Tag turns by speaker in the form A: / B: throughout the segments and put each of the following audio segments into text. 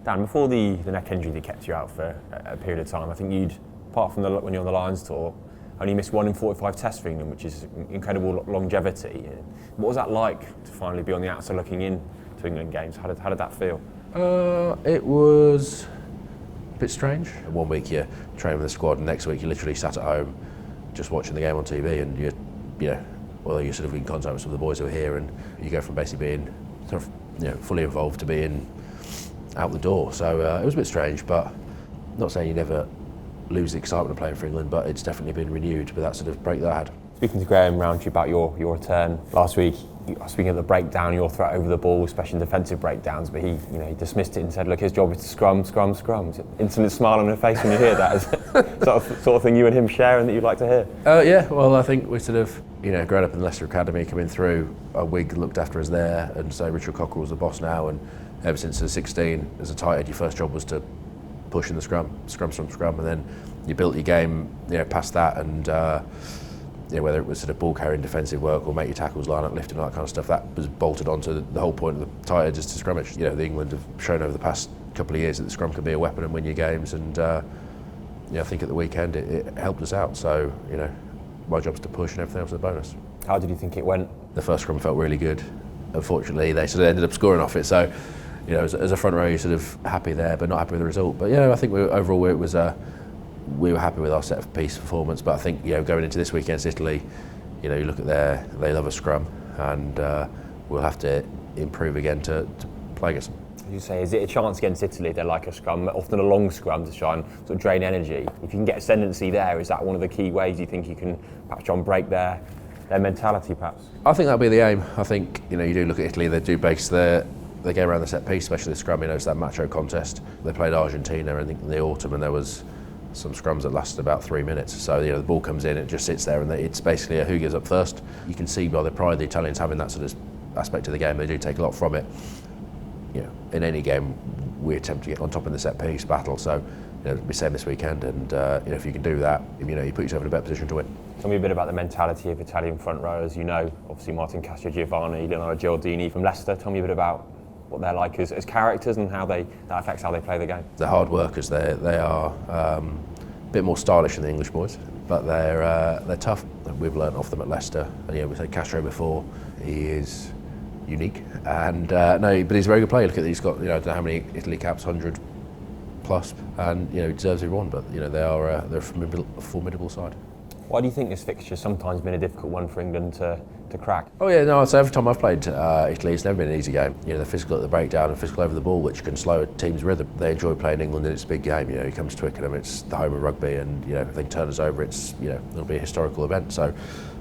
A: Dan, before the neck injury that kept you out for a period of time, I think you'd, apart from when you're on the Lions tour, only missed 1 in 45 tests for England, which is incredible longevity. What was that like to finally be on the outside looking in to England games? How did that feel?
B: It was a bit strange. 1 week you're training with the squad, and next week you literally sat at home just watching the game on TV, and you're sort of in contact with some of the boys who are here, and you go from basically being sort of fully involved to being out the door. So it was a bit strange, but not saying you never lose the excitement of playing for England, but it's definitely been renewed with that sort of break that I had.
A: Speaking to Graham Roundtree about your return last week, speaking of the breakdown, your threat over the ball, especially in defensive breakdowns, but he dismissed it and said, look, his job is to scrum. Instant smile on your face when you hear that. Is it sort of thing you and him share and that you'd like to hear?
B: Yeah, well, I think we sort of, grown up in the Leicester Academy, coming through, a Whig looked after us there, and so Richard Cockerell's the boss now, and ever since I was 16, as a tight end, your first job was to push in the scrum, and then you built your game, past that, and whether it was sort of ball carrying defensive work or make your tackles, line up, lifting, all that kind of stuff, that was bolted onto the whole point of the tight end is to scrummage. The England have shown over the past couple of years that the scrum can be a weapon and win your games, and I think at the weekend it helped us out. So my job's to push, and everything else is a bonus.
A: How did you think it went?
B: The first scrum felt really good. Unfortunately, they sort of ended up scoring off it. So as a front row, you're sort of happy there, but not happy with the result. But I think overall it was. We were happy with our set of piece performance, but I think going into this weekend's Italy, you look at they love a scrum, and we'll have to improve again to play against them.
A: As you say, is it a chance against Italy? They're like a scrum, often a long scrum to try and sort of drain energy. If you can get ascendancy there, is that one of the key ways you think you can perhaps try and break their mentality, perhaps?
B: I think that'll be the aim. I think you do look at Italy; they do base their game around the set piece, especially the scrum. It's that macho contest. They played Argentina, I think, in the autumn, and there was some scrums that lasted about 3 minutes. So the ball comes in, it just sits there, and it's basically a who gives up first. You can see by the pride the Italians have in that sort of aspect of the game. They do take a lot from it. In any game, we attempt to get on top in the set piece battle. So it'll be the same this weekend, and if you can do that, you put yourself in a better position to win.
A: Tell me a bit about the mentality of Italian front rowers. Obviously Martin Castrogiovanni, Leonardo Giordini from Leicester. Tell me a bit about what they're like as characters and how that affects how they play the game.
B: They're hard workers. They are a bit more stylish than the English boys, but they're tough. We've learnt off them at Leicester. And we said Castro before. He is unique, and but he's a very good player. Look at he's got I don't know how many Italy caps, 100 plus, and he deserves every one. But they're a formidable side.
A: Why do you think this fixture's sometimes been a difficult one for England to crack?
B: Oh yeah, no. So every time I've played Italy, it's never been an easy game. They're physical at the breakdown and physical over the ball, which can slow a team's rhythm. They enjoy playing England, and it's a big game. He comes to Twickenham, it's the home of rugby, and if they turn us over, it's it'll be a historical event. So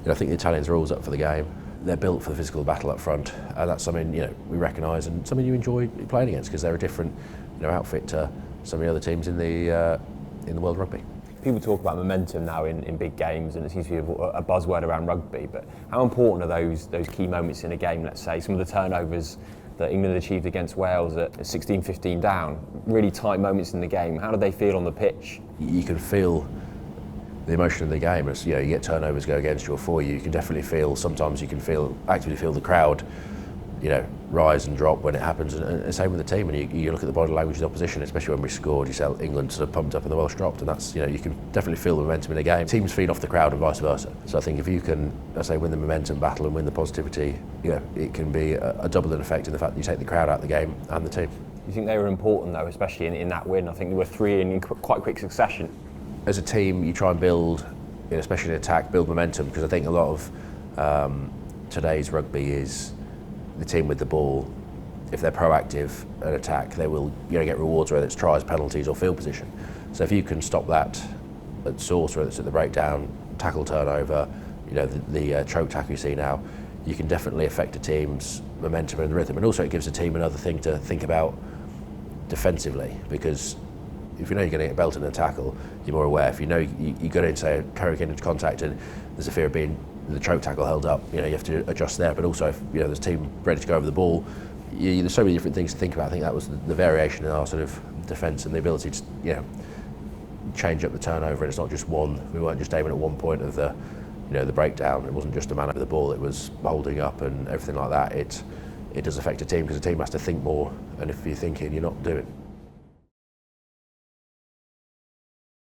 B: I think the Italians are always up for the game. They're built for the physical battle up front, and that's something we recognise and something you enjoy playing against, because they're a different outfit to some of the other teams in the world rugby.
A: People talk about momentum now in big games, and it seems to be a buzzword around rugby, but how important are those key moments in a game? Let's say some of the turnovers that England achieved against Wales at 16-15 down, really tight moments in the game. How do they feel on the pitch? You
B: can feel the emotion of the game as you get turnovers go against you or for you. You can definitely feel, sometimes you can actively feel the crowd rise and drop when it happens, and same with the team. And you look at the body language of the opposition, especially when we scored, you say England sort of pumped up and the Welsh dropped, and that's you can definitely feel the momentum in a game. Teams feed off the crowd and vice versa. So I think if you can, win the momentum battle and win the positivity, it can be a doubling effect in the fact that you take the crowd out of the game and the team.
A: You think they were important though, especially in that win? I think there were 3 in quite quick succession.
B: As a team, you try and build, especially in attack, build momentum, because I think a lot of today's rugby is the team with the ball. If they're proactive and attack, they will get rewards, whether it's tries, penalties or field position. So if you can stop that at source, whether it's at the breakdown, tackle turnover, the choke tackle you see now, you can definitely affect a team's momentum and rhythm. And also it gives a team another thing to think about defensively, because if you're going to get belted in a tackle, you're more aware. If you go in, say, carrying into contact, and there's a fear of being the choke tackle held up, you have to adjust there. But also, if there's a team ready to go over the ball, there's so many different things to think about. I think that was the variation in our sort of defence and the ability to change up the turnover. And it's not just one. We weren't just aiming at one point of the the breakdown. It wasn't just a man over the ball. It was holding up and everything like that. It does affect a team, because a team has to think more. And if you're thinking, you're not doing.